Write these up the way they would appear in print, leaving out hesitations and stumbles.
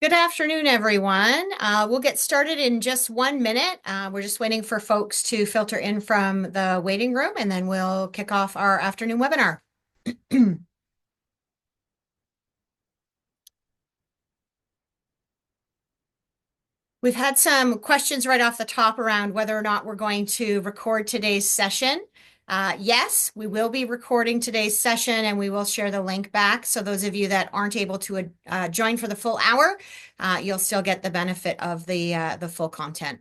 Good afternoon, everyone. We'll get started in just 1 minute. We're just waiting for folks to filter in from the waiting room, and then we'll kick off our afternoon webinar. We've had some questions right off the top around whether or not we're going to record today's session. Yes, we will be recording today's session, and we will share the link back. So those of you that aren't able to join for the full hour, you'll still get the benefit of the full content.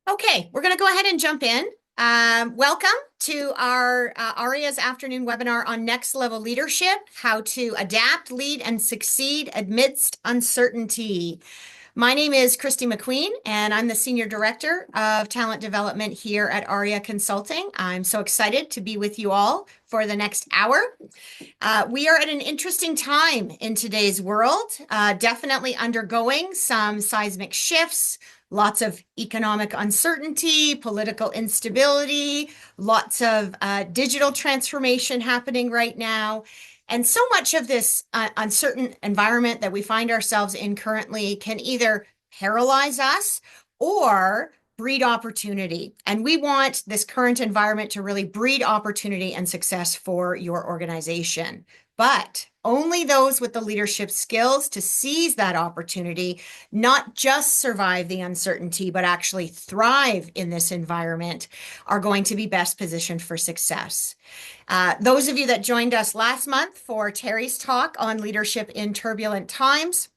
Okay, we're going to go ahead and jump in. Welcome to our ARIA's afternoon webinar on next level leadership, how to adapt, lead, and succeed amidst uncertainty. My name is Kristy McQueen, and I'm the Senior Director of Talent Development here at ARIA Consulting. I'm so excited to be with you all for the next hour. We are at an interesting time in today's world, definitely undergoing some seismic shifts, lots of economic uncertainty, political instability, lots of digital transformation happening right now. And so much of this uncertain environment that we find ourselves in currently can either paralyze us or breed opportunity. And we want this current environment to really breed opportunity and success for your organization. But only those with the leadership skills to seize that opportunity, not just survive the uncertainty, but actually thrive in this environment, are going to be best positioned for success. Those of you that joined us last month for Terry's talk on leadership in turbulent times,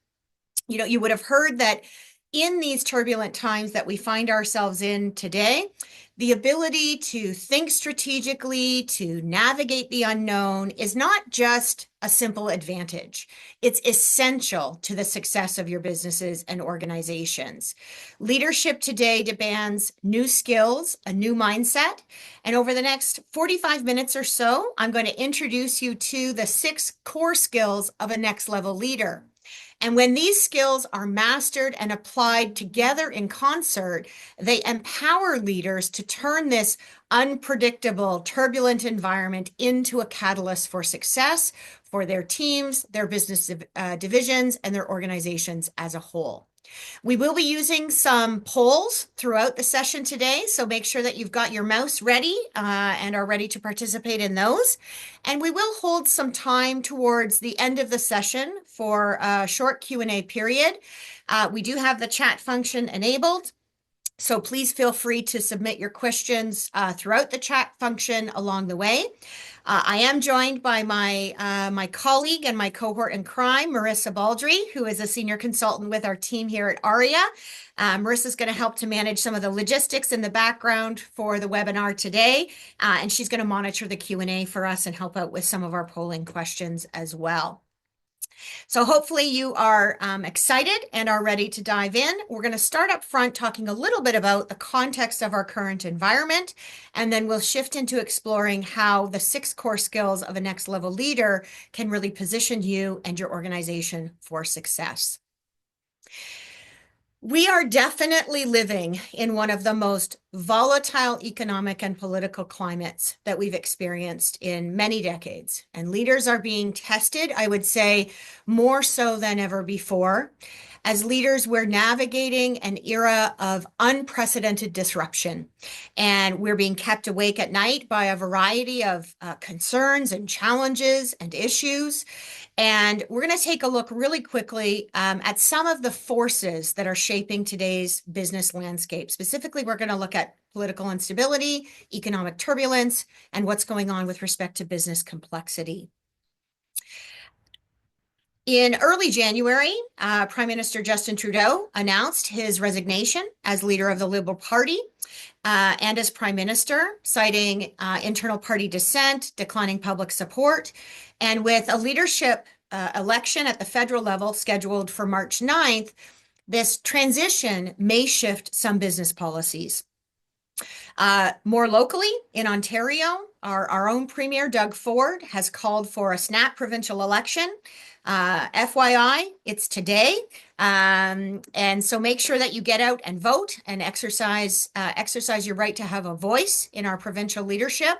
you would have heard that in these turbulent times that we find ourselves in today, the ability to think strategically, to navigate the unknown is not just a simple advantage. It's essential to the success of your businesses and organizations. Leadership today demands new skills, a new mindset. And over the next 45 minutes or so, I'm going to introduce you to the 6 core skills of a next level leader. And when these skills are mastered and applied together in concert, they empower leaders to turn this unpredictable, turbulent environment into a catalyst for success for their teams, their business divisions, and their organizations as a whole. We will be using some polls throughout the session today, so make sure that you've got your mouse ready and are ready to participate in those. And we will hold some time towards the end of the session for a short Q&A period. We do have the chat function enabled, so please feel free to submit your questions throughout the chat function along the way. I am joined by my colleague and my cohort in crime, Marissa Baldry, who is a senior consultant with our team here at ARIA. Marissa's going to help to manage some of the logistics in the background for the webinar today, and she's going to monitor the Q&A for us and help out with some of our polling questions as well. So hopefully you are excited and are ready to dive in. We're going to start up front talking a little bit about the context of our current environment, and then we'll shift into exploring how the 6 core skills of a next level leader can really position you and your organization for success. We are definitely living in one of the most volatile economic and political climates that we've experienced in many decades. And leaders are being tested, I would say, more so than ever before. As leaders, we're navigating an era of unprecedented disruption, and we're being kept awake at night by a variety of concerns and challenges and issues. And we're going to take a look really quickly at some of the forces that are shaping today's business landscape. Specifically, we're going to look at political instability, economic turbulence, and what's going on with respect to business complexity. In early January, Prime Minister Justin Trudeau announced his resignation as leader of the Liberal Party and as Prime Minister, citing internal party dissent, declining public support, and with a leadership election at the federal level scheduled for March 9th, this transition may shift some business policies. More locally, in Ontario, our own Premier, Doug Ford, has called for a snap provincial election. FYI, it's today. And so make sure that you get out and vote and exercise your right to have a voice in our provincial leadership.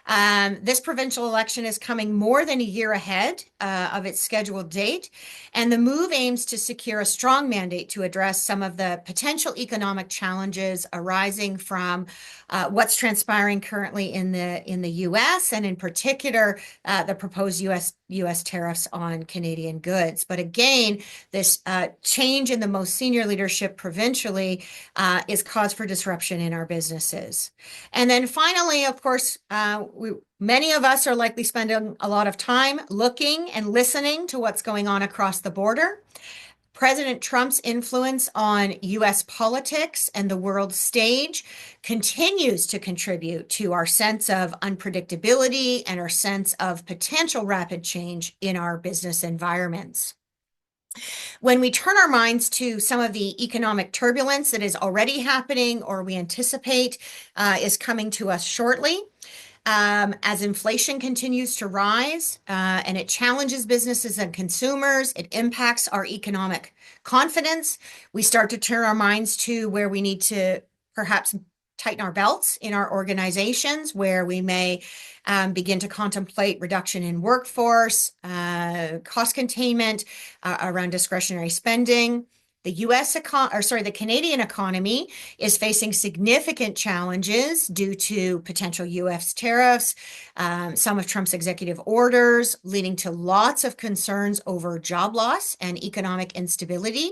This provincial election is coming more than a year ahead of its scheduled date, and the move aims to secure a strong mandate to address some of the potential economic challenges arising from what's transpiring currently in the U.S. and in particular the proposed U.S. tariffs on Canadian goods. But again, this change in the most senior leadership provincially is cause for disruption in our businesses. And then finally, of course, many of us are likely spending a lot of time looking and listening to what's going on across the border. President Trump's influence on U.S. politics and the world stage continues to contribute to our sense of unpredictability and our sense of potential rapid change in our business environments. When we turn our minds to some of the economic turbulence that is already happening or we anticipate is coming to us shortly, as inflation continues to rise and it challenges businesses and consumers, it impacts our economic confidence. We start to turn our minds to where we need to perhaps tighten our belts in our organizations, where we may begin to contemplate reduction in workforce, cost containment around discretionary spending. The Canadian economy is facing significant challenges due to potential U.S. tariffs, some of Trump's executive orders, leading to lots of concerns over job loss and economic instability.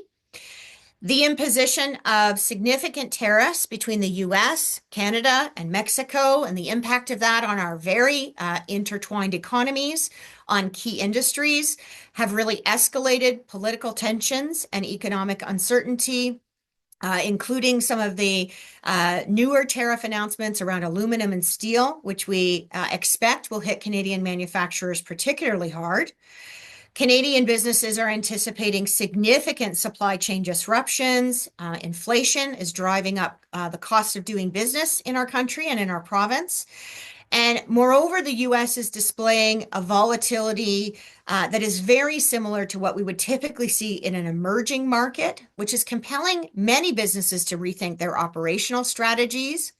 The imposition of significant tariffs between the U.S., Canada, and Mexico, and the impact of that on our very intertwined economies, on key industries, have really escalated political tensions and economic uncertainty, including some of the newer tariff announcements around aluminum and steel, which we expect will hit Canadian manufacturers particularly hard. Canadian businesses are anticipating significant supply chain disruptions. Inflation is driving up the cost of doing business in our country and in our province. And moreover, the U.S. is displaying a volatility that is very similar to what we would typically see in an emerging market, which is compelling many businesses to rethink their operational strategies.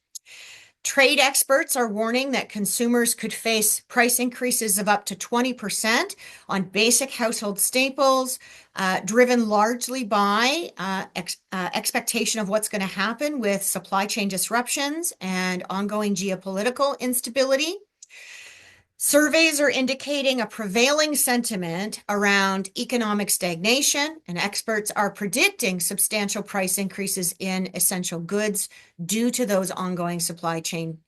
Trade experts are warning that consumers could face price increases of up to 20% on basic household staples, driven largely by expectation of what's going to happen with supply chain disruptions and ongoing geopolitical instability. Surveys are indicating a prevailing sentiment around economic stagnation, and experts are predicting substantial price increases in essential goods due to those ongoing supply chain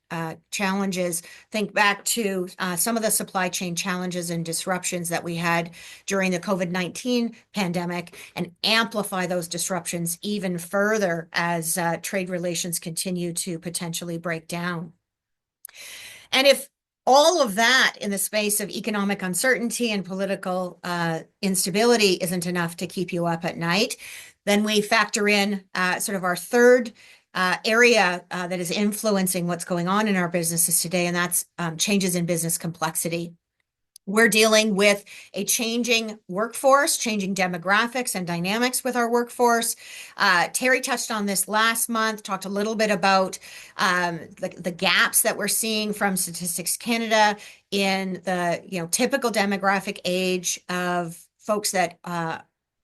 challenges. Think back to some of the supply chain challenges and disruptions that we had during the COVID-19 pandemic and amplify those disruptions even further as trade relations continue to potentially break down. And if all of that in the space of economic uncertainty and political instability isn't enough to keep you up at night, then we factor in sort of our third area that is influencing what's going on in our businesses today, and that's changes in business complexity. We're dealing with a changing workforce, changing demographics and dynamics with our workforce. Terry touched on this last month, talked a little bit about the gaps that we're seeing from Statistics Canada in the typical demographic age of folks that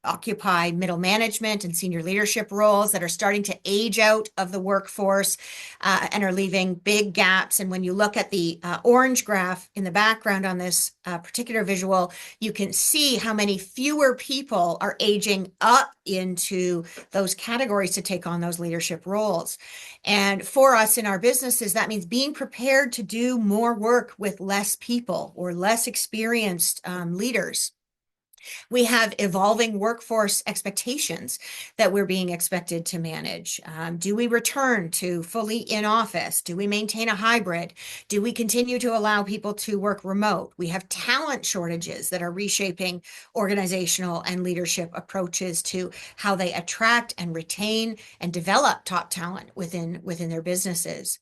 occupy middle management and senior leadership roles that are starting to age out of the workforce and are leaving big gaps. And when you look at the orange graph in the background on this particular visual, you can see how many fewer people are aging up into those categories to take on those leadership roles. And for us in our businesses, that means being prepared to do more work with less people or less experienced leaders. We have evolving workforce expectations that we're being expected to manage. Do we return to fully in office? Do we maintain a hybrid? Do we continue to allow people to work remote? We have talent shortages that are reshaping organizational and leadership approaches to how they attract and retain and develop top talent within their businesses.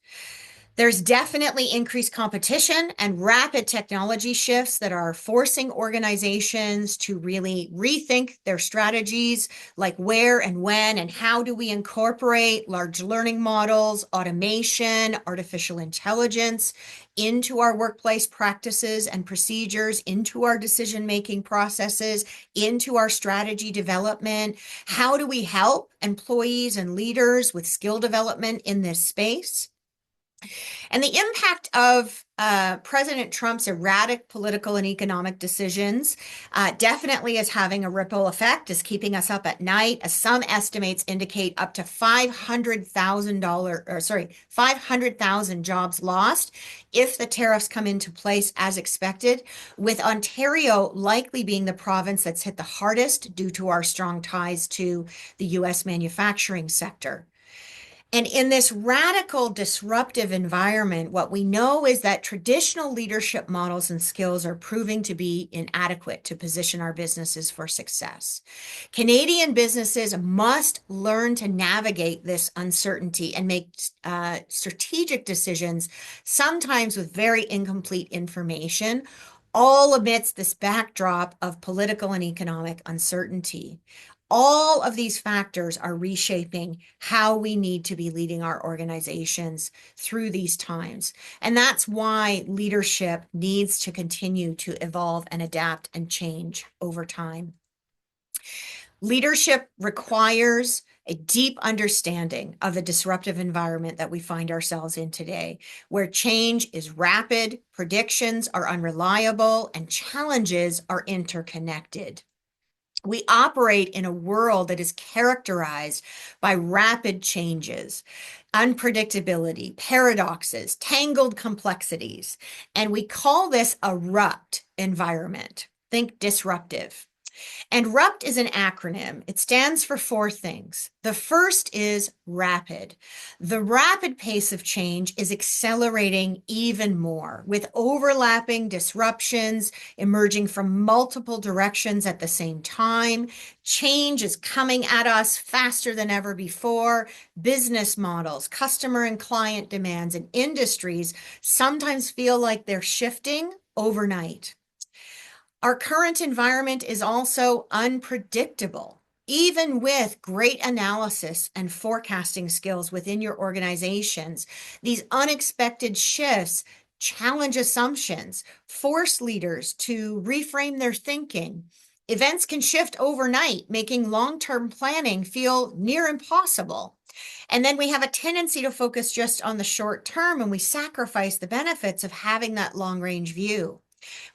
There's definitely increased competition and rapid technology shifts that are forcing organizations to really rethink their strategies, like where and when and how do we incorporate large learning models, automation, artificial intelligence into our workplace practices and procedures, into our decision-making processes, into our strategy development. How do we help employees and leaders with skill development in this space? And the impact of President Trump's erratic political and economic decisions definitely is having a ripple effect, is keeping us up at night, as some estimates indicate up to $500,000 jobs lost if the tariffs come into place as expected, with Ontario likely being the province that's hit the hardest due to our strong ties to the U.S. manufacturing sector. And in this radical disruptive environment, what we know is that traditional leadership models and skills are proving to be inadequate to position our businesses for success. Canadian businesses must learn to navigate this uncertainty and make strategic decisions, sometimes with very incomplete information, all amidst this backdrop of political and economic uncertainty. All of these factors are reshaping how we need to be leading our organizations through these times. And that's why leadership needs to continue to evolve and adapt and change over time. Leadership requires a deep understanding of the disruptive environment that we find ourselves in today, where change is rapid, predictions are unreliable, and challenges are interconnected. We operate in a world that is characterized by rapid changes, unpredictability, paradoxes, tangled complexities, and we call this a RUPT environment. Think disruptive. And RUPT is an acronym. It stands for four things. The first is rapid. The rapid pace of change is accelerating even more, with overlapping disruptions emerging from multiple directions at the same time. Change is coming at us faster than ever before. Business models, customer and client demands, and industries sometimes feel like they're shifting overnight. Our current environment is also unpredictable. Even with great analysis and forecasting skills within your organizations, these unexpected shifts challenge assumptions, force leaders to reframe their thinking. Events can shift overnight, making long-term planning feel near impossible. And then we have a tendency to focus just on the short term, and we sacrifice the benefits of having that long-range view.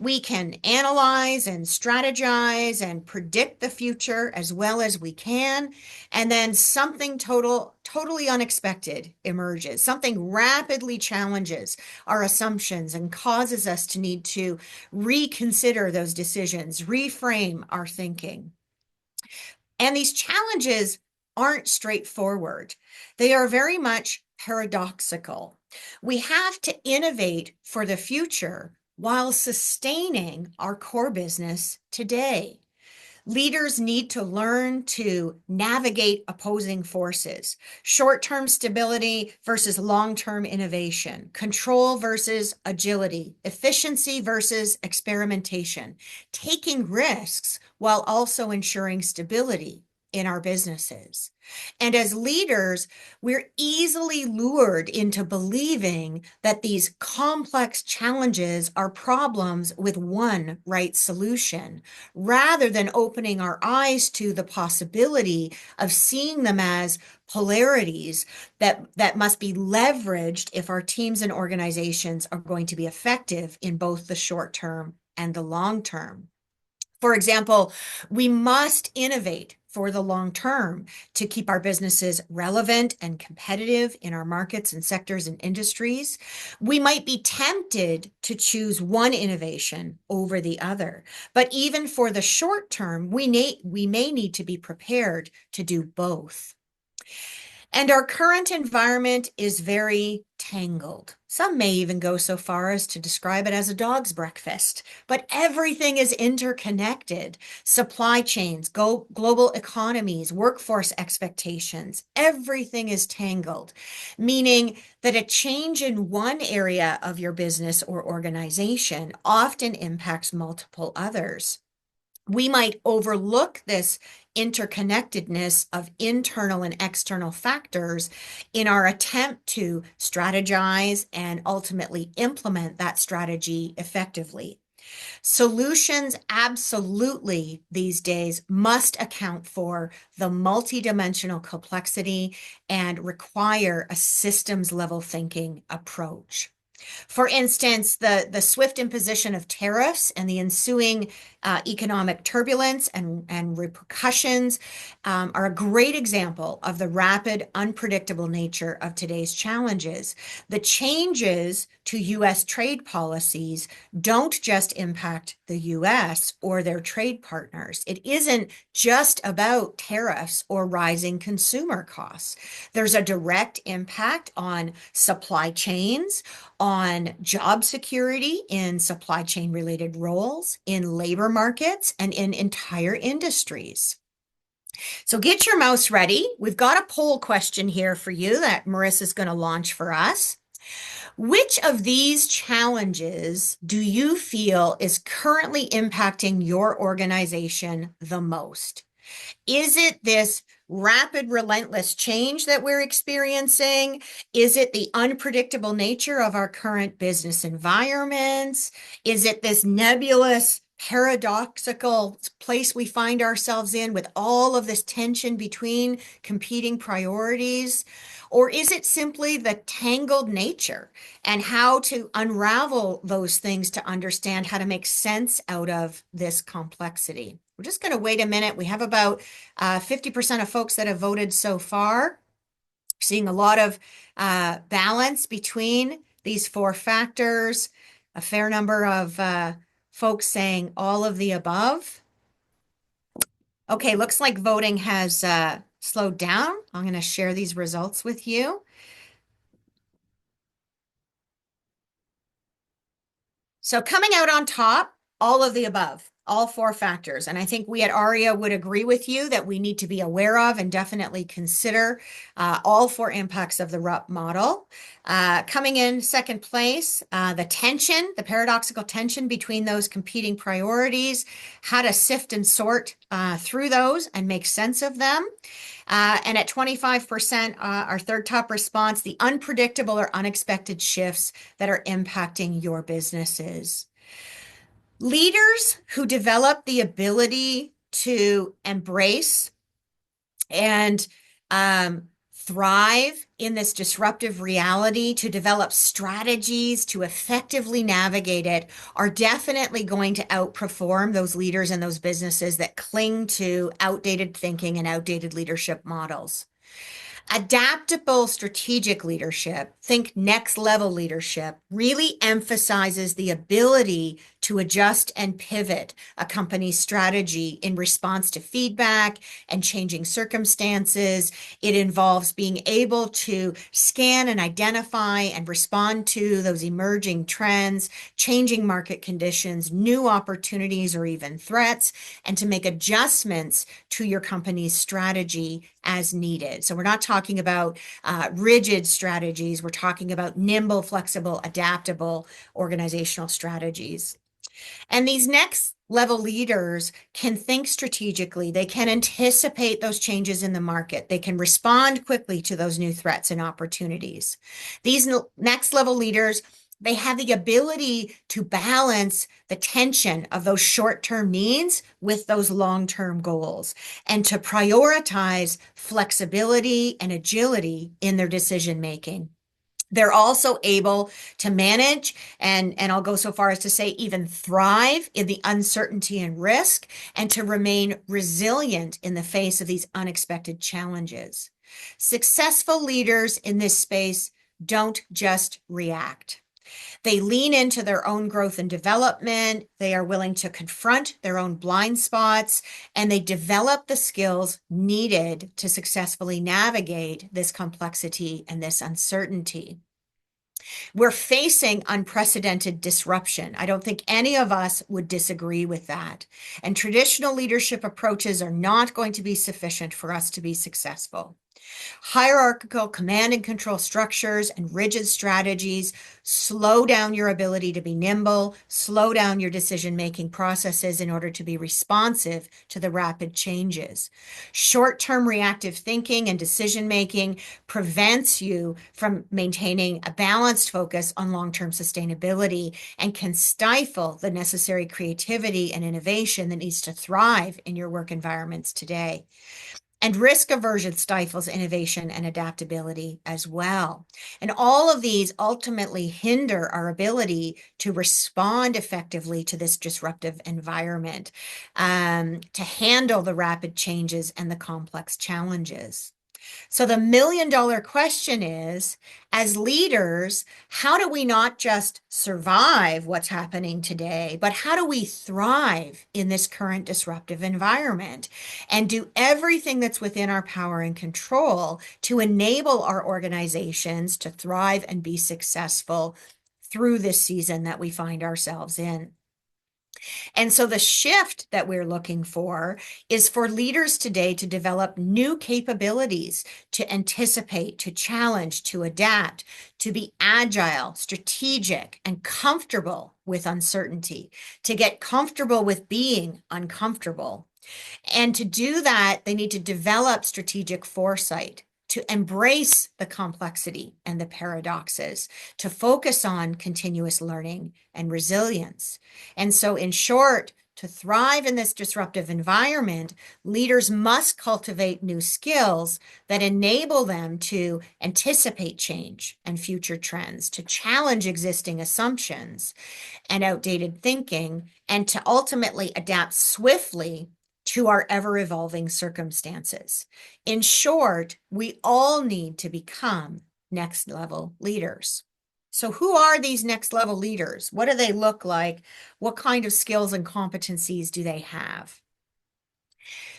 We can analyze and strategize and predict the future as well as we can, and then something totally unexpected emerges. Something rapidly challenges our assumptions and causes us to need to reconsider those decisions, reframe our thinking. And these challenges aren't straightforward. They are very much paradoxical. We have to innovate for the future while sustaining our core business today. Leaders need to learn to navigate opposing forces, short-term stability versus long-term innovation, control versus agility, efficiency versus experimentation, taking risks while also ensuring stability in our businesses. And as leaders, we're easily lured into believing that these complex challenges are problems with one right solution, rather than opening our eyes to the possibility of seeing them as polarities that must be leveraged if our teams and organizations are going to be effective in both the short term and the long term. For example, we must innovate for the long term to keep our businesses relevant and competitive in our markets and sectors and industries. We might be tempted to choose one innovation over the other, but even for the short term, we may need to be prepared to do both. And our current environment is very tangled. Some may even go so far as to describe it as a dog's breakfast, but everything is interconnected. Supply chains, global economies, workforce expectations, everything is tangled, meaning that a change in one area of your business or organization often impacts multiple others. We might overlook this interconnectedness of internal and external factors in our attempt to strategize and ultimately implement that strategy effectively. Solutions absolutely these days must account for the multidimensional complexity and require a systems level thinking approach. For instance, the swift imposition of tariffs and the ensuing economic turbulence and repercussions are a great example of the rapid, unpredictable nature of today's challenges. The changes to U.S. trade policies don't just impact the U.S. or their trade partners. It isn't just about tariffs or rising consumer costs. There's a direct impact on supply chains, on job security in supply chain related roles, in labor markets, and in entire industries. So get your mouse ready. We've got a poll question here for you that Marissa's going to launch for us. Which of these challenges do you feel is currently impacting your organization the most? Is it this rapid, relentless change that we're experiencing? Is it the unpredictable nature of our current business environments? Is it this nebulous, paradoxical place we find ourselves in with all of this tension between competing priorities? Or is it simply the tangled nature and how to unravel those things to understand how to make sense out of this complexity? We're just going to wait a minute. We have about 50% of folks that have voted so far. Seeing a lot of balance between these four factors, a fair number of folks saying all of the above. Okay, looks like voting has slowed down. I'm going to share these results with you. So coming out on top, all of the above, all four factors. And I think we at ARIA would agree with you that we need to be aware of and definitely consider all four impacts of the RUP model. Coming in second place, the tension, the paradoxical tension between those competing priorities, how to sift and sort through those and make sense of them. And at 25%, our third top response, the unpredictable or unexpected shifts that are impacting your businesses. Leaders who develop the ability to embrace and thrive in this disruptive reality, to develop strategies to effectively navigate it, are definitely going to outperform those leaders and those businesses that cling to outdated thinking and outdated leadership models. Adaptable strategic leadership, think next level leadership, really emphasizes the ability to adjust and pivot a company's strategy in response to feedback and changing circumstances. It involves being able to scan and identify and respond to those emerging trends, changing market conditions, new opportunities, or even threats, and to make adjustments to your company's strategy as needed. So we're not talking about rigid strategies. We're talking about nimble, flexible, adaptable organizational strategies. And these next level leaders can think strategically. They can anticipate those changes in the market. They can respond quickly to those new threats and opportunities. These next level leaders, they have the ability to balance the tension of those short-term needs with those long-term goals and to prioritize flexibility and agility in their decision-making. They're also able to manage and I'll go so far as to say even thrive in the uncertainty and risk, and to remain resilient in the face of these unexpected challenges. Successful leaders in this space don't just react. They lean into their own growth and development. They are willing to confront their own blind spots, and they develop the skills needed to successfully navigate this complexity and this uncertainty. We're facing unprecedented disruption. I don't think any of us would disagree with that. And traditional leadership approaches are not going to be sufficient for us to be successful. Hierarchical command and control structures and rigid strategies slow down your ability to be nimble, slow down your decision-making processes in order to be responsive to the rapid changes. Short-term reactive thinking and decision-making prevents you from maintaining a balanced focus on long-term sustainability and can stifle the necessary creativity and innovation that needs to thrive in your work environments today. And risk aversion stifles innovation and adaptability as well. And all of these ultimately hinder our ability to respond effectively to this disruptive environment, to handle the rapid changes and the complex challenges. So the million-dollar question is, as leaders, how do we not just survive what's happening today, but how do we thrive in this current disruptive environment and do everything that's within our power and control to enable our organizations to thrive and be successful through this season that we find ourselves in? And so the shift that we're looking for is for leaders today to develop new capabilities to anticipate, to challenge, to adapt, to be agile, strategic, and comfortable with uncertainty, to get comfortable with being uncomfortable. And to do that, they need to develop strategic foresight, to embrace the complexity and the paradoxes, to focus on continuous learning and resilience. And so, in short, to thrive in this disruptive environment, leaders must cultivate new skills that enable them to anticipate change and future trends, to challenge existing assumptions and outdated thinking, and to ultimately adapt swiftly to our ever-evolving circumstances. In short, we all need to become next-level leaders. So who are these next-level leaders? What do they look like? What kind of skills and competencies do they have?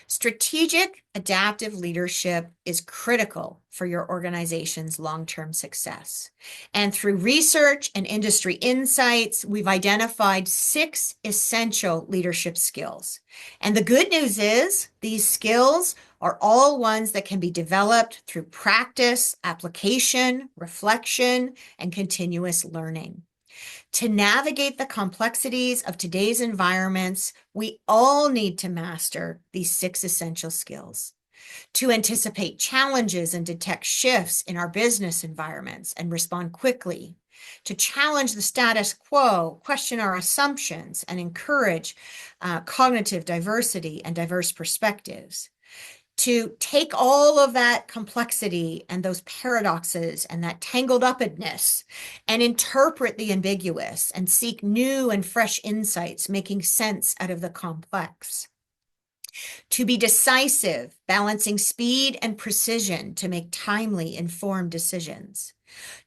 Strategic adaptive leadership is critical for your organization's long-term success. And through research and industry insights, we've identified 6 essential leadership skills. And the good news is these skills are all ones that can be developed through practice, application, reflection, and continuous learning. To navigate the complexities of today's environments, we all need to master these 6 essential skills. To anticipate challenges and detect shifts in our business environments and respond quickly. To challenge the status quo, question our assumptions, and encourage cognitive diversity and diverse perspectives. To take all of that complexity and those paradoxes and that tangled upness and interpret the ambiguous and seek new and fresh insights, making sense out of the complex. To be decisive, balancing speed and precision to make timely, informed decisions.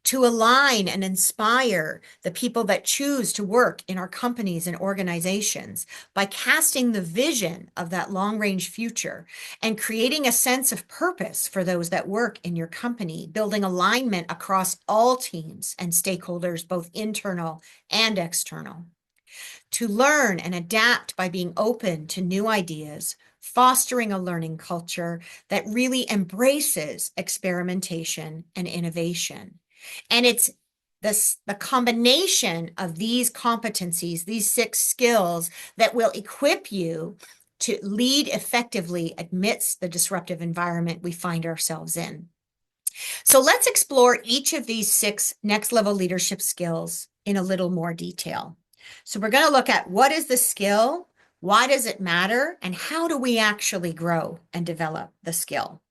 To align and inspire the people that choose to work in our companies and organizations by casting the vision of that long-range future and creating a sense of purpose for those that work in your company, building alignment across all teams and stakeholders, both internal and external. To learn and adapt by being open to new ideas, fostering a learning culture that really embraces experimentation and innovation. And it's the combination of these competencies, these 6 skills, that will equip you to lead effectively amidst the disruptive environment we find ourselves in. So let's explore each of these 6 next-level leadership skills in a little more detail. So we're going to look at what is the skill, why does it matter, and how do we actually grow and develop the skill?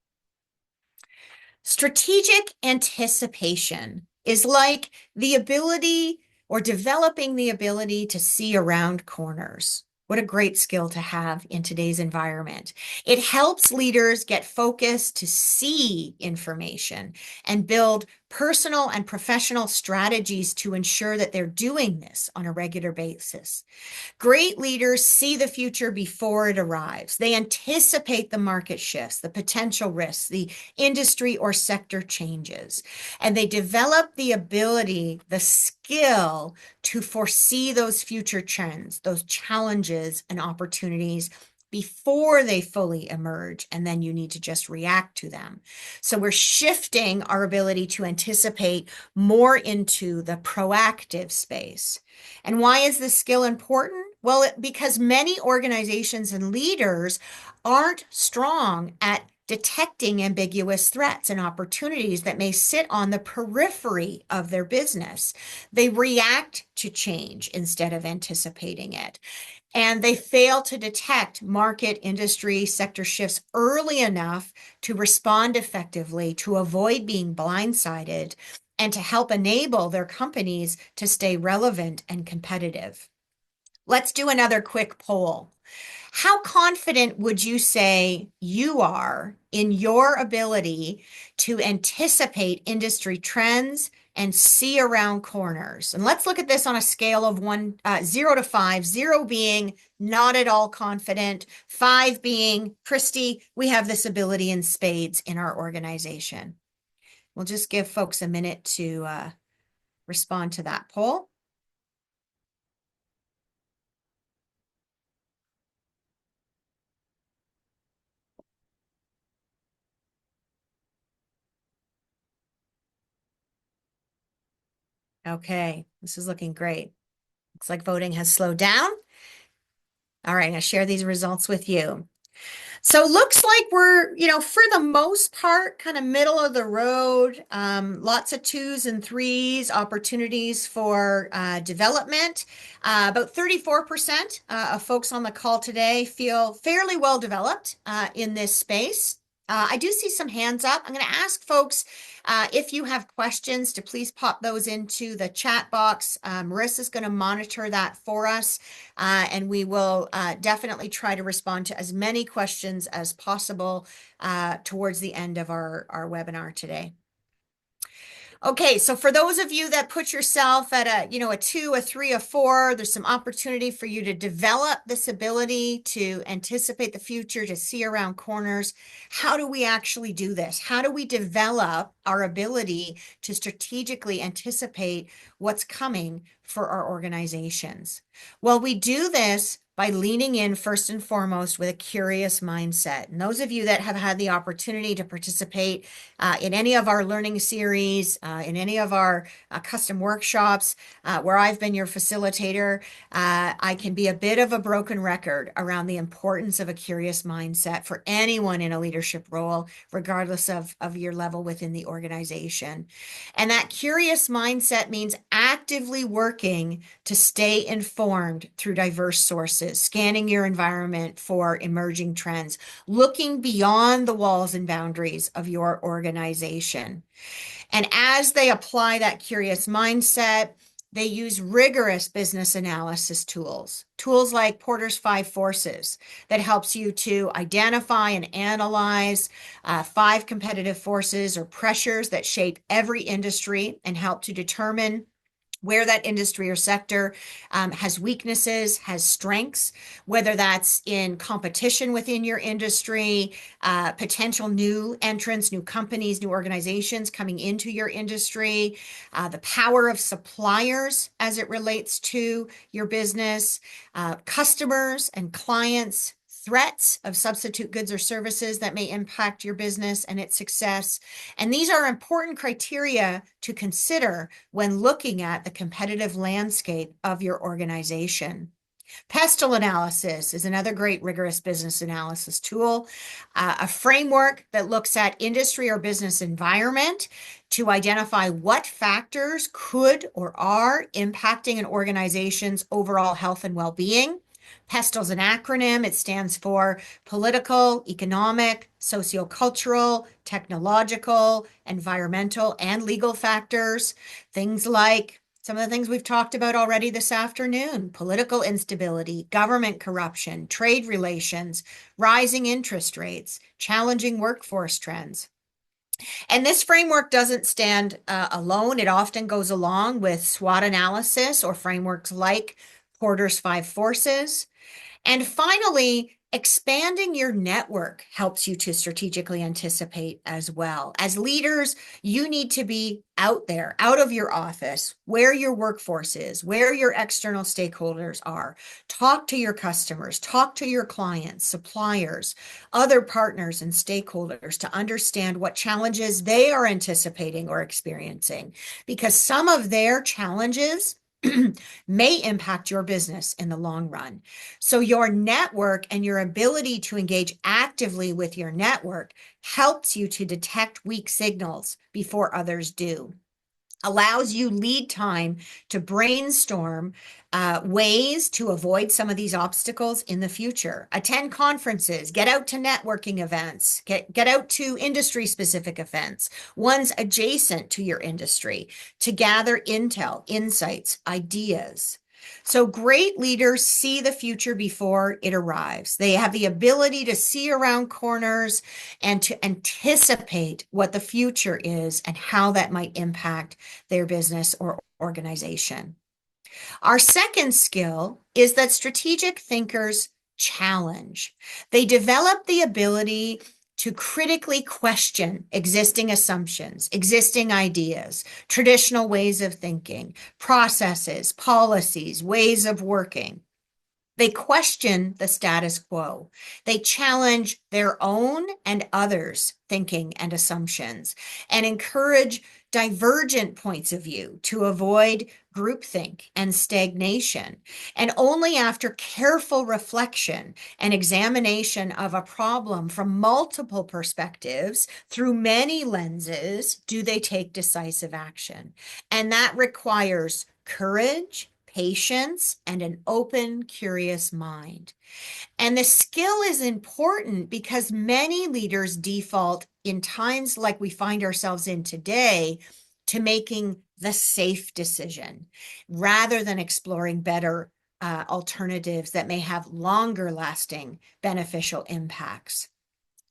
Strategic anticipation is like the ability or developing the ability to see around corners. What a great skill to have in today's environment. It helps leaders get focused to see information and build personal and professional strategies to ensure that they're doing this on a regular basis. Great leaders see the future before it arrives. They anticipate the market shifts, the potential risks, the industry or sector changes, and they develop the ability, the skill to foresee those future trends, those challenges and opportunities before they fully emerge, and then you need to just react to them. So we're shifting our ability to anticipate more into the proactive space. And why is this skill important? Well, because many organizations and leaders aren't strong at detecting ambiguous threats and opportunities that may sit on the periphery of their business. They react to change instead of anticipating it. And they fail to detect market, industry, sector shifts early enough to respond effectively, to avoid being blindsided, and to help enable their companies to stay relevant and competitive. Let's do another quick poll. How confident would you say you are in your ability to anticipate industry trends and see around corners? And let's look at this on a scale of 0 to 5, 0 being not at all confident, 5 being, Kristy, we have this ability in spades in our organization. We'll just give folks a minute to respond to that poll. Okay, this is looking great. Looks like voting has slowed down. All right, I'm going to share these results with you. So looks like we're, for the most part, kind of middle of the road. Lots of 2s and 3s, opportunities for development. About 34% of folks on the call today feel fairly well developed in this space. I do see some hands up. I'm going to ask folks if you have questions to please pop those into the chat box. Marissa's going to monitor that for us, and we will definitely try to respond to as many questions as possible towards the end of our webinar today. Okay, so for those of you that put yourself at a 2, a 3, a 4, there's some opportunity for you to develop this ability to anticipate the future, to see around corners. How do we actually do this? How do we develop our ability to strategically anticipate what's coming for our organizations? Well, we do this by leaning in first and foremost with a curious mindset. And those of you that have had the opportunity to participate in any of our learning series, in any of our custom workshops, where I've been your facilitator, I can be a bit of a broken record around the importance of a curious mindset for anyone in a leadership role, regardless of your level within the organization. And that curious mindset means actively working to stay informed through diverse sources, scanning your environment for emerging trends, looking beyond the walls and boundaries of your organization. And as they apply that curious mindset, they use rigorous business analysis tools like Porter's 5 Forces that helps you to identify and analyze 5 competitive forces or pressures that shape every industry and help to determine where that industry or sector has weaknesses, has strengths, whether that's in competition within your industry, potential new entrants, new companies, new organizations coming into your industry, the power of suppliers as it relates to your business, customers and clients, threats of substitute goods or services that may impact your business and its success. And these are important criteria to consider when looking at the competitive landscape of your organization. Pestle analysis is another great rigorous business analysis tool, a framework that looks at industry or business environment to identify what factors could or are impacting an organization's overall health and well-being. PESTL's an acronym. It stands for political, economic, sociocultural, technological, environmental, and legal factors. Things like some of the things we've talked about already this afternoon: political instability, government corruption, trade relations, rising interest rates, challenging workforce trends. And this framework doesn't stand alone. It often goes along with SWOT analysis or frameworks like Porter's Five Forces. And finally, expanding your network helps you to strategically anticipate as well. As leaders, you need to be out there, out of your office, where your workforce is, where your external stakeholders are. Talk to your customers, talk to your clients, suppliers, other partners and stakeholders to understand what challenges they are anticipating or experiencing, because some of their challenges may impact your business in the long run. So your network and your ability to engage actively with your network helps you to detect weak signals before others do. Allows you lead time to brainstorm ways to avoid some of these obstacles in the future. Attend conferences, get out to networking events, get out to industry-specific events, ones adjacent to your industry, to gather intel, insights, ideas. So great leaders see the future before it arrives. They have the ability to see around corners and to anticipate what the future is and how that might impact their business or organization. Our second skill is that strategic thinkers challenge. They develop the ability to critically question existing assumptions, existing ideas, traditional ways of thinking, processes, policies, ways of working. They question the status quo. They challenge their own and others' thinking and assumptions and encourage divergent points of view to avoid groupthink and stagnation. And only after careful reflection and examination of a problem from multiple perspectives through many lenses do they take decisive action. And that requires courage, patience, and an open, curious mind. And the skill is important because many leaders default in times like we find ourselves in today to making the safe decision rather than exploring better alternatives that may have longer lasting beneficial impacts.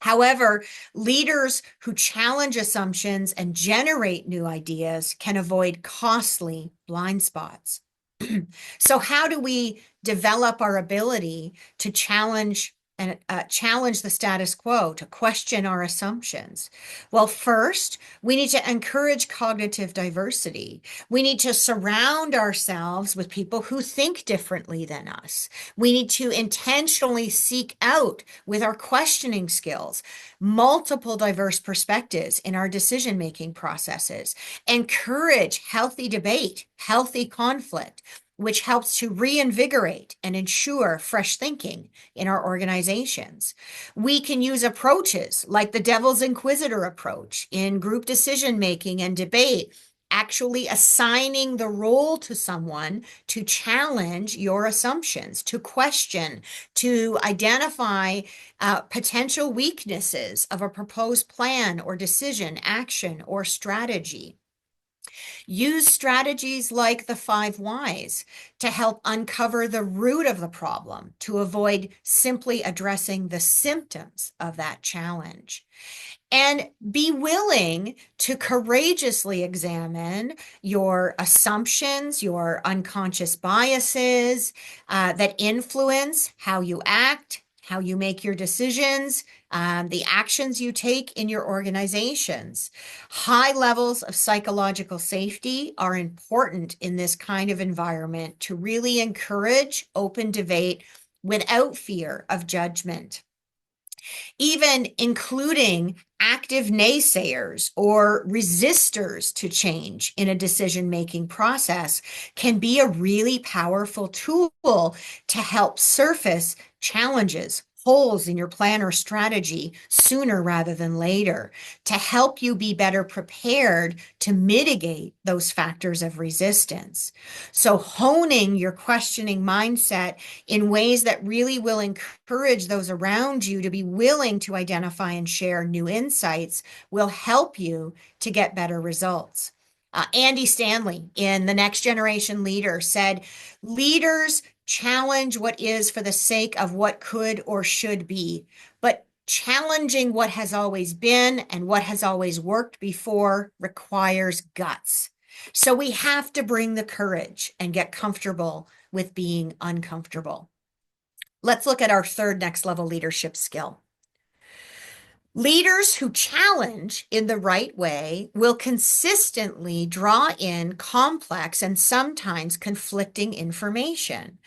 However, leaders who challenge assumptions and generate new ideas can avoid costly blind spots. So how do we develop our ability to challenge the status quo, to question our assumptions? Well, first, we need to encourage cognitive diversity. We need to surround ourselves with people who think differently than us. We need to intentionally seek out, with our questioning skills, multiple diverse perspectives in our decision-making processes. Encourage healthy debate, healthy conflict, which helps to reinvigorate and ensure fresh thinking in our organizations. We can use approaches like the Devil's Inquisitor approach in group decision-making and debate, actually assigning the role to someone to challenge your assumptions, to question, to identify potential weaknesses of a proposed plan or decision, action, or strategy. Use strategies like the 5 whys to help uncover the root of the problem, to avoid simply addressing the symptoms of that challenge. And be willing to courageously examine your assumptions, your unconscious biases that influence how you act, how you make your decisions, the actions you take in your organizations. High levels of psychological safety are important in this kind of environment to really encourage open debate without fear of judgment. Even including active naysayers or resistors to change in a decision-making process can be a really powerful tool to help surface challenges holes in your plan or strategy sooner rather than later to help you be better prepared to mitigate those factors of resistance. So honing your questioning mindset in ways that really will encourage those around you to be willing to identify and share new insights will help you to get better results. Andy Stanley in The Next Generation Leader said, leaders challenge what is for the sake of what could or should be, but challenging what has always been and what has always worked before requires guts. So we have to bring the courage and get comfortable with being uncomfortable. Let's look at our third next level leadership skill. Leaders who challenge in the right way will consistently draw in complex and sometimes conflicting information.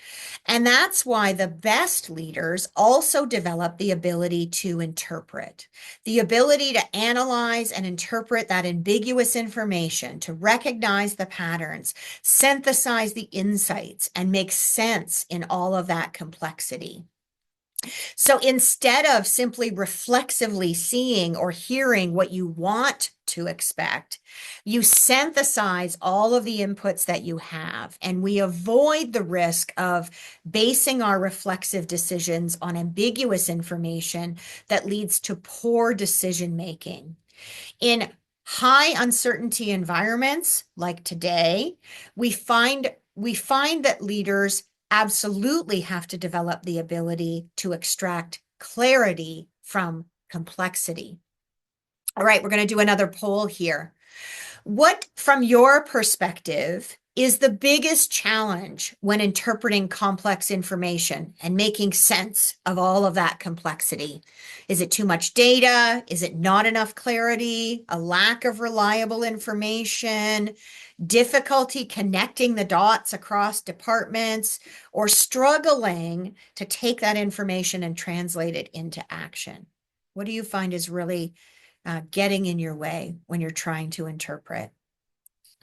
And that's why the best leaders also develop the ability to interpret, the ability to analyze and interpret that ambiguous information, to recognize the patterns, synthesize the insights, and make sense in all of that complexity. So instead of simply reflexively seeing or hearing what you want to expect, you synthesize all of the inputs that you have, and we avoid the risk of basing our reflexive decisions on ambiguous information that leads to poor decision making. In high uncertainty environments like today, we find that leaders absolutely have to develop the ability to extract clarity from complexity. All right, we're going to do another poll here. What, from your perspective, is the biggest challenge when interpreting complex information and making sense of all of that complexity? Is it too much data? Is it not enough clarity? A lack of reliable information? Difficulty connecting the dots across departments, or struggling to take that information and translate it into action? What do you find is really getting in your way when you're trying to interpret?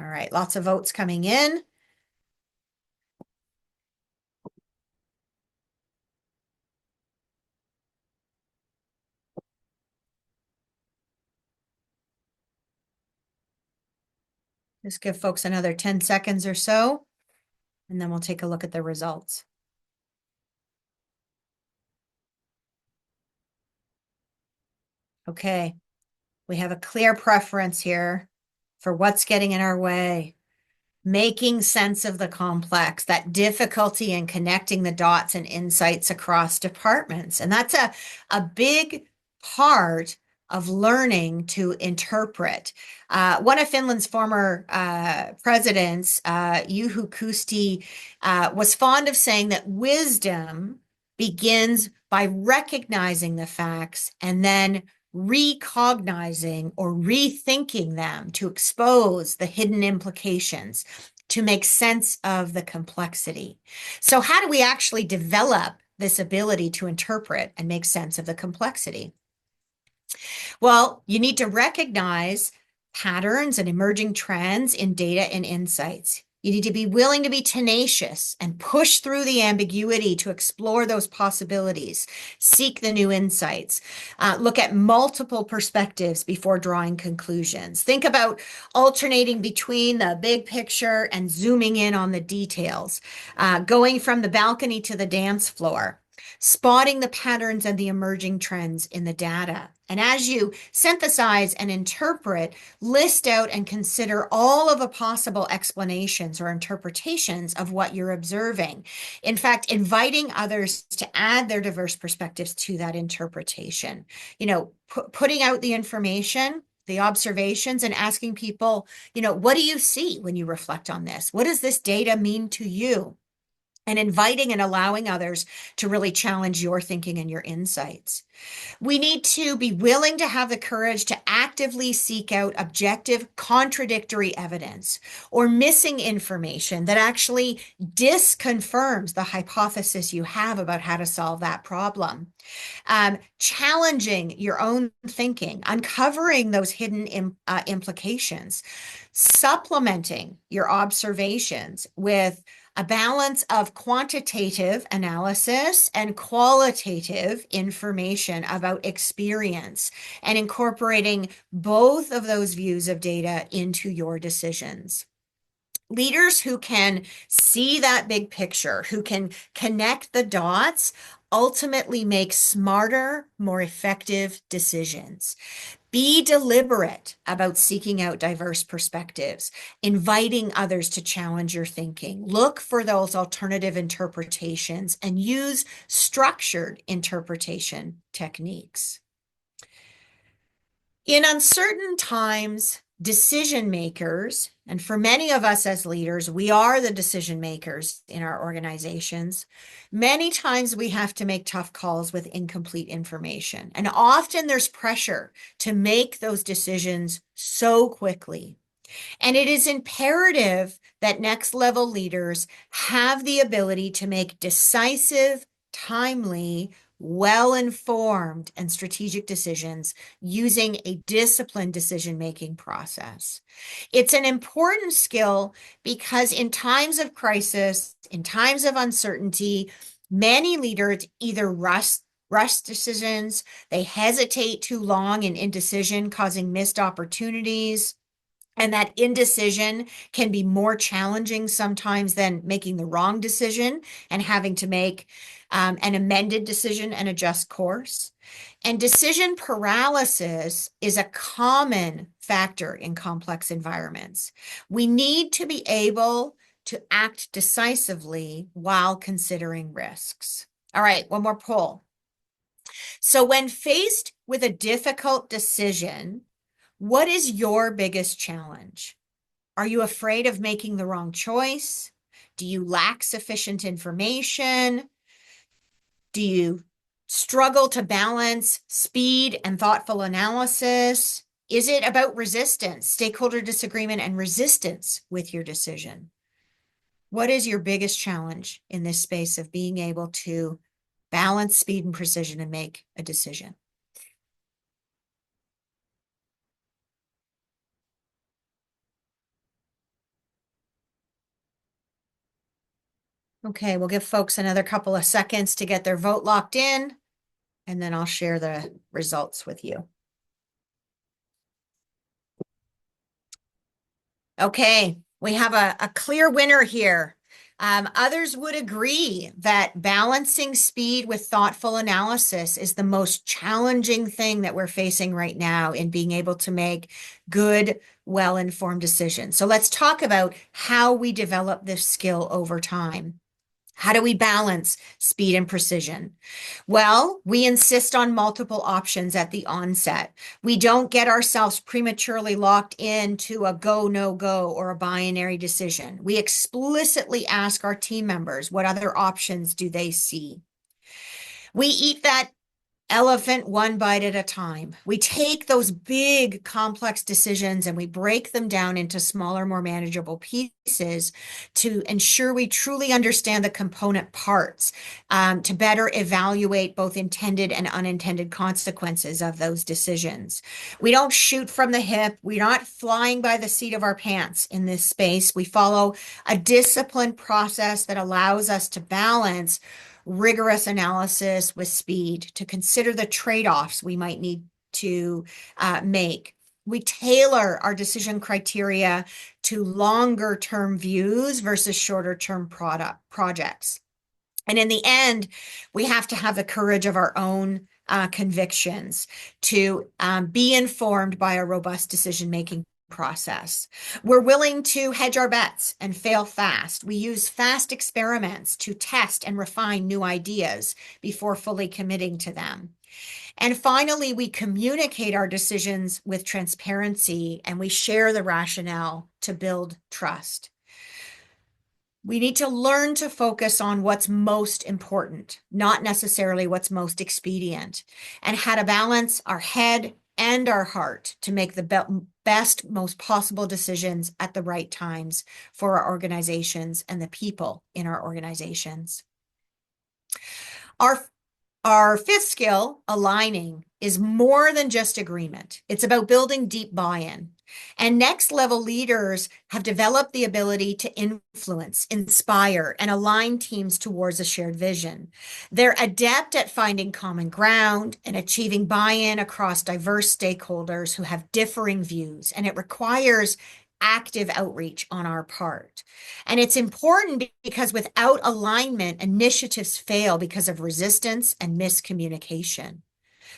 All right, lots of votes coming in. Just give folks another 10 seconds or so, and then we'll take a look at the results. Okay, we have a clear preference here for what's getting in our way. Making sense of the complex, that difficulty in connecting the dots and insights across departments. And that's a big part of learning to interpret. One of Finland's former presidents, Juho Kusti, was fond of saying that wisdom begins by recognizing the facts and then recognizing or rethinking them to expose the hidden implications, to make sense of the complexity. So how do we actually develop this ability to interpret and make sense of the complexity? Well, you need to recognize patterns and emerging trends in data and insights. You need to be willing to be tenacious and push through the ambiguity to explore those possibilities, seek the new insights, look at multiple perspectives before drawing conclusions. Think about alternating between the big picture and zooming in on the details, going from the balcony to the dance floor, spotting the patterns and the emerging trends in the data. And as you synthesize and interpret, list out and consider all of the possible explanations or interpretations of what you're observing. In fact, inviting others to add their diverse perspectives to that interpretation. You know, putting out the information, the observations, and asking people, you know, what do you see when you reflect on this? What does this data mean to you? And inviting and allowing others to really challenge your thinking and your insights. We need to be willing to have the courage to actively seek out objective, contradictory evidence or missing information that actually disconfirms the hypothesis you have about how to solve that problem. Challenging your own thinking, uncovering those hidden implications, supplementing your observations with a balance of quantitative analysis and qualitative information about experience, and incorporating both of those views of data into your decisions. Leaders who can see that big picture, who can connect the dots, ultimately make smarter, more effective decisions. Be deliberate about seeking out diverse perspectives, inviting others to challenge your thinking. Look for those alternative interpretations and use structured interpretation techniques. In uncertain times, decision makers, and for many of us as leaders, we are the decision makers in our organizations. Many times we have to make tough calls with incomplete information. And often there's pressure to make those decisions so quickly. And it is imperative that next level leaders have the ability to make decisive, timely, well-informed, and strategic decisions using a disciplined decision-making process. It's an important skill because in times of crisis, in times of uncertainty, many leaders either rush decisions, they hesitate too long in indecision, causing missed opportunities. And that indecision can be more challenging sometimes than making the wrong decision and having to make an amended decision and adjust course. And decision paralysis is a common factor in complex environments. We need to be able to act decisively while considering risks. All right, one more poll. So when faced with a difficult decision, what is your biggest challenge? Are you afraid of making the wrong choice? Do you lack sufficient information? Do you struggle to balance speed and thoughtful analysis? Is it about resistance, stakeholder disagreement, and resistance with your decision? What is your biggest challenge in this space of being able to balance speed and precision and make a decision? Okay, we'll give folks another couple of seconds to get their vote locked in, and then I'll share the results with you. Okay, we have a clear winner here. Others would agree that balancing speed with thoughtful analysis is the most challenging thing that we're facing right now in being able to make good, well-informed decisions. So let's talk about how we develop this skill over time. How do we balance speed and precision? Well, we insist on multiple options at the onset. We don't get ourselves prematurely locked into a go, no go, or a binary decision. We explicitly ask our team members what other options do they see. We eat that elephant one bite at a time. We take those big, complex decisions and we break them down into smaller, more manageable pieces to ensure we truly understand the component parts, to better evaluate both intended and unintended consequences of those decisions. We don't shoot from the hip. We're not flying by the seat of our pants in this space. We follow a disciplined process that allows us to balance rigorous analysis with speed, to consider the trade-offs we might need to make. We tailor our decision criteria to longer term views versus shorter term projects. And in the end, we have to have the courage of our own convictions to be informed by a robust decision-making process. We're willing to hedge our bets and fail fast. We use fast experiments to test and refine new ideas before fully committing to them. And finally, we communicate our decisions with transparency and we share the rationale to build trust. We need to learn to focus on what's most important, not necessarily what's most expedient, and how to balance our head and our heart to make the best, most possible decisions at the right times for our organizations and the people in our organizations. Our fifth skill, aligning, is more than just agreement. It's about building deep buy-in. And next level leaders have developed the ability to influence, inspire, and align teams towards a shared vision. They're adept at finding common ground and achieving buy-in across diverse stakeholders who have differing views, and it requires active outreach on our part. And it's important because without alignment, initiatives fail because of resistance and miscommunication.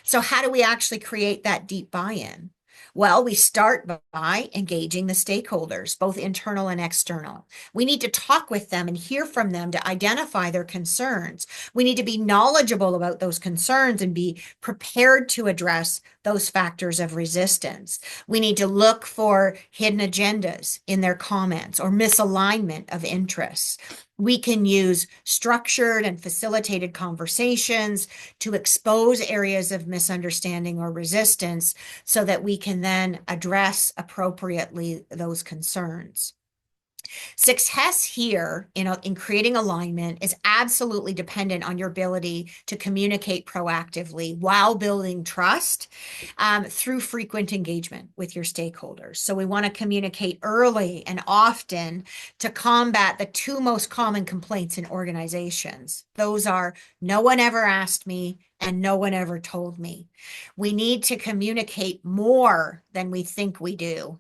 So how do we actually create that deep buy-in? Well, we start by engaging the stakeholders, both internal and external. We need to talk with them and hear from them to identify their concerns. We need to be knowledgeable about those concerns and be prepared to address those factors of resistance. We need to look for hidden agendas in their comments or misalignment of interests. We can use structured and facilitated conversations to expose areas of misunderstanding or resistance so that we can then address appropriately those concerns. Success here in creating alignment is absolutely dependent on your ability to communicate proactively while building trust through frequent engagement with your stakeholders. So we want to communicate early and often to combat the two most common complaints in organizations. Those are no one ever asked me and no one ever told me. We need to communicate more than we think we do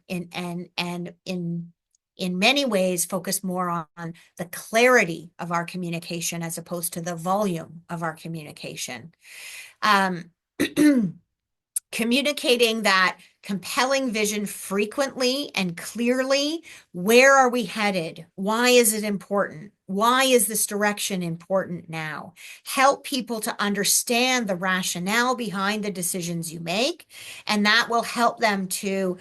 in many ways, focus more on the clarity of our communication as opposed to the volume of our communication. Communicating that compelling vision frequently and clearly. Where are we headed? Why is it important? Why is this direction important now? Help people to understand the rationale behind the decisions you make, and that will help them to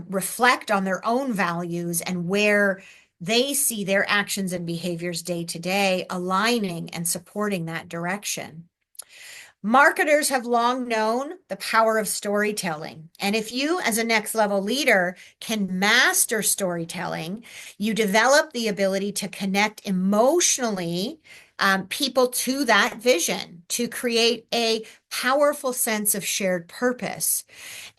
reflect on their own values and where they see their actions and behaviors day to day aligning and supporting that direction. Marketers have long known the power of storytelling. And if you, as a next level leader, can master storytelling, you develop the ability to connect emotionally people to that vision, to create a powerful sense of shared purpose.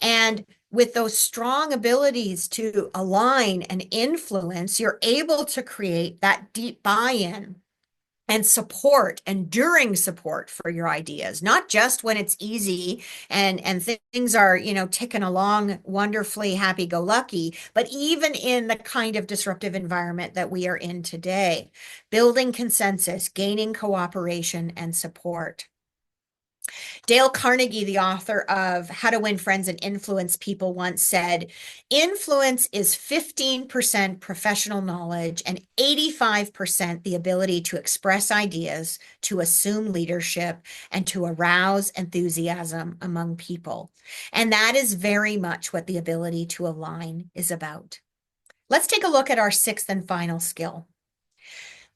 And with those strong abilities to align and influence, you're able to create that deep buy-in and support, enduring support for your ideas, not just when it's easy and things are, ticking along wonderfully happy-go-lucky, but even in the kind of disruptive environment that we are in today, building consensus, gaining cooperation and support. Dale Carnegie, the author of How to Win Friends and Influence People, once said, influence is 15% professional knowledge and 85% the ability to express ideas, to assume leadership, and to arouse enthusiasm among people. And that is very much what the ability to align is about. Let's take a look at our sixth and final skill.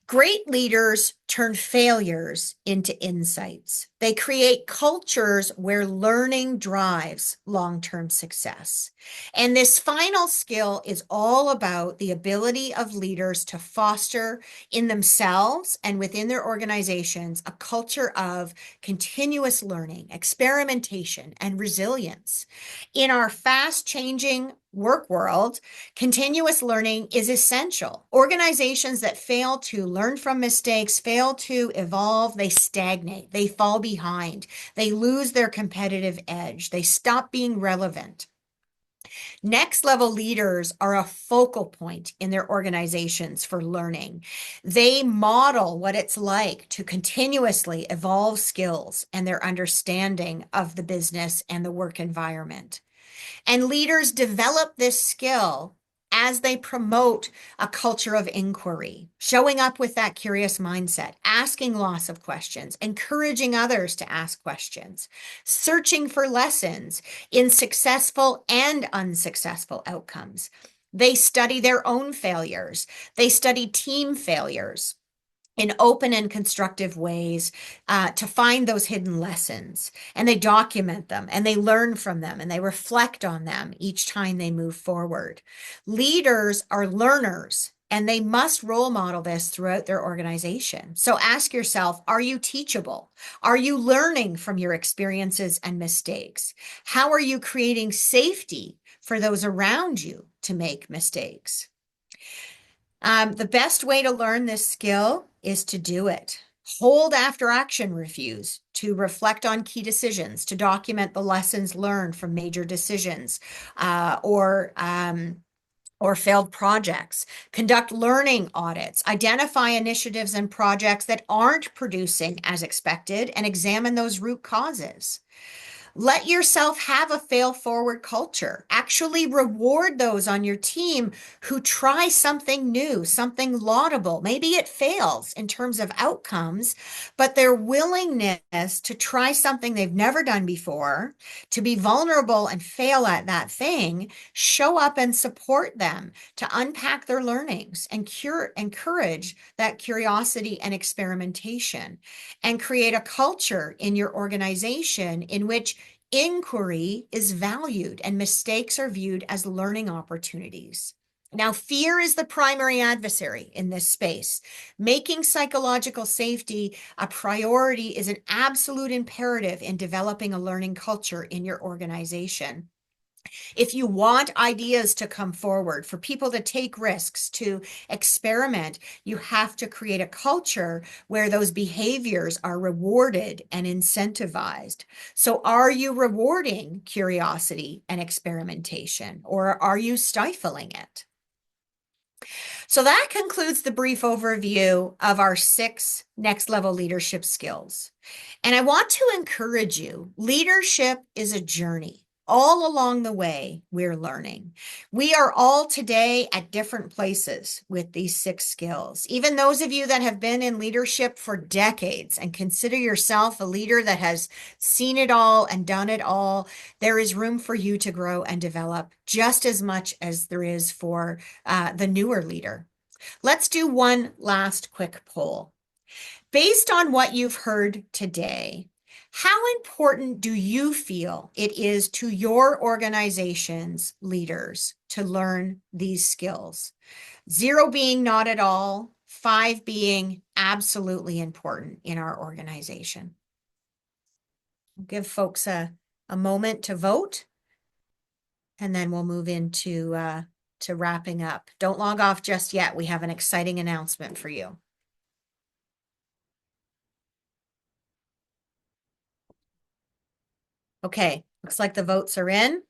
Great leaders turn failures into insights. They create cultures where learning drives long-term success. And this final skill is all about the ability of leaders to foster in themselves and within their organizations a culture of continuous learning, experimentation, and resilience. In our fast-changing work world, continuous learning is essential. Organizations that fail to learn from mistakes, fail to evolve, they stagnate, they fall behind, they lose their competitive edge, they stop being relevant. Next level leaders are a focal point in their organizations for learning. They model what it's like to continuously evolve skills and their understanding of the business and the work environment. And leaders develop this skill as they promote a culture of inquiry, showing up with that curious mindset, asking lots of questions, encouraging others to ask questions, searching for lessons in successful and unsuccessful outcomes. They study their own failures. They study team failures in open and constructive ways to find those hidden lessons. And they document them and they learn from them and they reflect on them each time they move forward. Leaders are learners and they must role model this throughout their organization. So ask yourself, are you teachable? Are you learning from your experiences and mistakes? How are you creating safety for those around you to make mistakes. The best way to learn this skill is to do it. Hold after action reviews to reflect on key decisions, to document the lessons learned from major decisions, or failed projects. Conduct learning audits. Identify initiatives and projects that aren't producing as expected and examine those root causes. Let yourself have a fail forward culture. Actually reward those on your team who try something new, something laudable. Maybe it fails in terms of outcomes, but their willingness to try something they've never done before, to be vulnerable and fail at that thing, show up and support them to unpack their learnings and encourage that curiosity and experimentation, and create a culture in your organization in which inquiry is valued and mistakes are viewed as learning opportunities. Now, fear is the primary adversary in this space. Making psychological safety a priority is an absolute imperative in developing a learning culture in your organization. If you want ideas to come forward, for people to take risks, to experiment, you have to create a culture where those behaviors are rewarded and incentivized. So are you rewarding curiosity and experimentation, or are you stifling it? So that concludes the brief overview of our 6 next level leadership skills. And I want to encourage you, leadership is a journey. All along the way, we're learning. We are all today at different places with these 6 skills. Even those of you that have been in leadership for decades and consider yourself a leader that has seen it all and done it all, there is room for you to grow and develop just as much as there is for the newer leader. Let's do one last quick poll. Based on what you've heard today, how important do you feel it is to your organization's leaders to learn these skills? 0 being not at all, 5 being absolutely important in our organization. I'll give folks a moment to vote, and then we'll move into to wrapping up. Don't log off just yet. We have an exciting announcement for you. Okay, looks like the votes are in.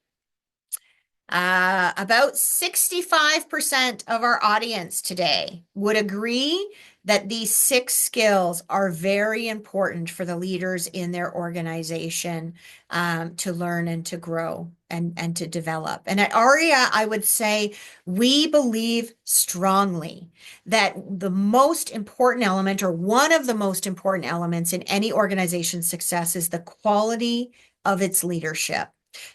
About 65% of our audience today would agree that these 6 skills are very important for the leaders in their organization to learn and to grow and to develop. And at ARIA, I would say we believe strongly that the most important element, or one of the most important elements in any organization's success, is the quality of its leadership.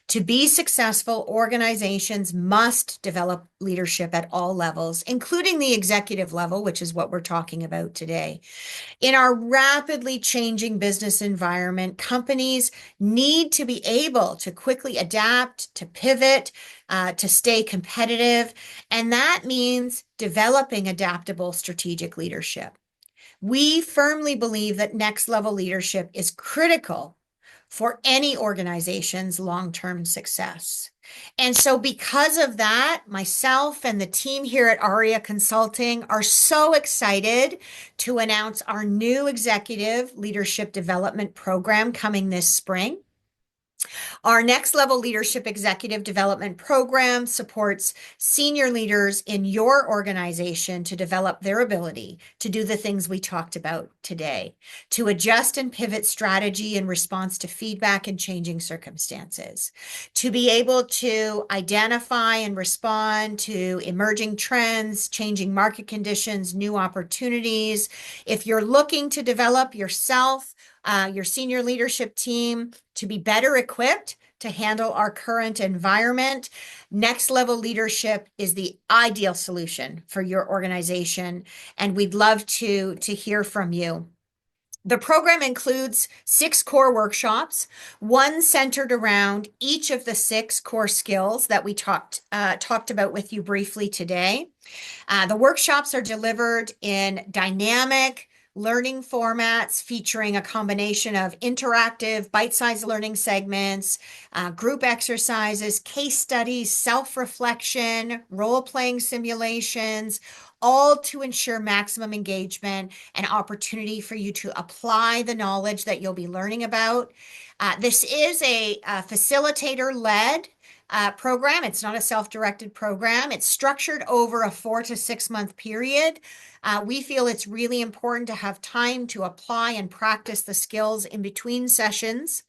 To be successful, organizations must develop leadership at all levels, including the executive level, which is what we're talking about today. In our rapidly changing business environment, companies need to be able to quickly adapt, to pivot, to stay competitive, and that means developing adaptable strategic leadership. We firmly believe that next level leadership is critical for any organization's long-term success. And so because of that, myself and the team here at ARIA Consulting are so excited to announce our new executive leadership development program coming this spring. Our Next Level Leadership Executive Development Program supports senior leaders in your organization to develop their ability to do the things we talked about today, to adjust and pivot strategy in response to feedback and changing circumstances, to be able to identify and respond to emerging trends, changing market conditions, new opportunities. If you're looking to develop yourself, your senior leadership team to be better equipped to handle our current environment, Next Level Leadership is the ideal solution for your organization, and we'd love to hear from you. The program includes 6 core workshops, one centered around each of the 6 core skills that we talked about with you briefly today. The workshops are delivered in dynamic, learning formats featuring a combination of interactive, bite-sized learning segments, group exercises, case studies, self-reflection, role-playing simulations, all to ensure maximum engagement and opportunity for you to apply the knowledge that you'll be learning about. This is a facilitator-led program. It's not a self-directed program. It's structured over a 4 to 6 month period. We feel it's really important to have time to apply and practice the skills in between sessions.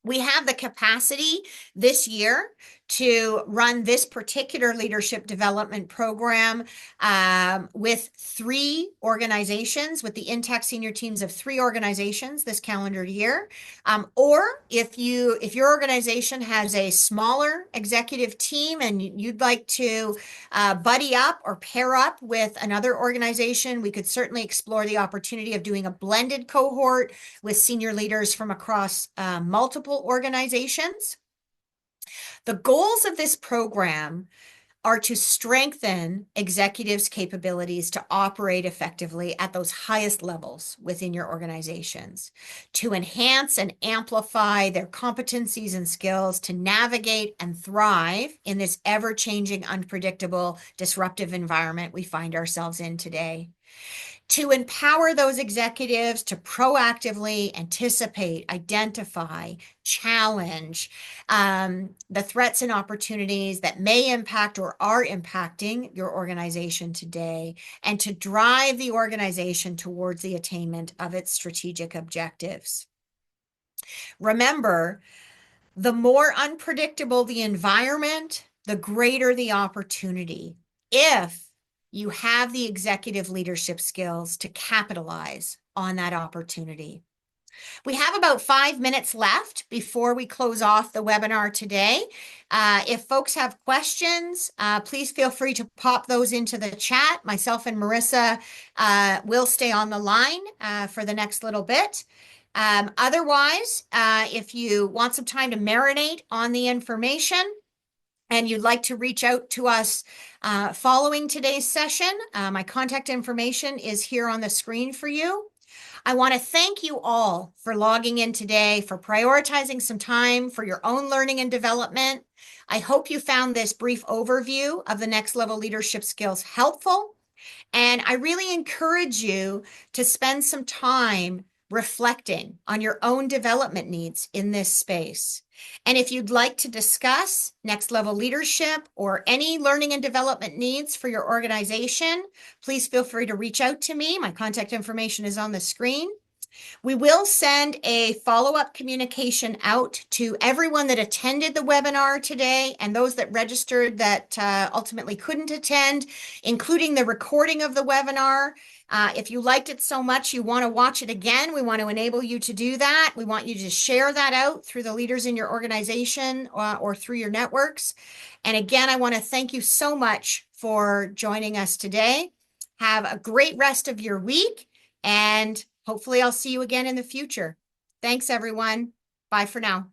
We have the capacity this year to run this particular leadership development program with 3 organizations, with the Intact senior teams of 3 organizations this calendar year. Or if your organization has a smaller executive team and you'd like to buddy up or pair up with another organization, we could certainly explore the opportunity of doing a blended cohort with senior leaders from across multiple organizations. The goals of this program are to strengthen executives' capabilities to operate effectively at those highest levels within your organizations, to enhance and amplify their competencies and skills to navigate and thrive in this ever-changing, unpredictable, disruptive environment we find ourselves in today, to empower those executives to proactively anticipate, identify, challenge the threats and opportunities that may impact or are impacting your organization today, and to drive the organization towards the attainment of its strategic objectives. Remember, the more unpredictable the environment, the greater the opportunity, if you have the executive leadership skills to capitalize on that opportunity. We have about 5 minutes left before we close off the webinar today. If folks have questions, please feel free to pop those into the chat. Myself and Marissa will stay on the line for the next little bit. Otherwise, if you want some time to marinate on the information and you'd like to reach out to us following today's session, my contact information is here on the screen for you. I want to thank you all for logging in today, for prioritizing some time for your own learning and development. I hope you found this brief overview of the next level leadership skills helpful. And I really encourage you to spend some time reflecting on your own development needs in this space. And if you'd like to discuss next level leadership or any learning and development needs for your organization, please feel free to reach out to me. My contact information is on the screen. We will send a follow-up communication out to everyone that attended the webinar today and those that registered that ultimately couldn't attend, including the recording of the webinar. If you liked it so much you want to watch it again, we want to enable you to do that. We want you to share that out through the leaders in your organization or through your networks. And again, I want to thank you so much for joining us today. Have a great rest of your week, and hopefully I'll see you again in the future. Thanks, everyone. Bye for now.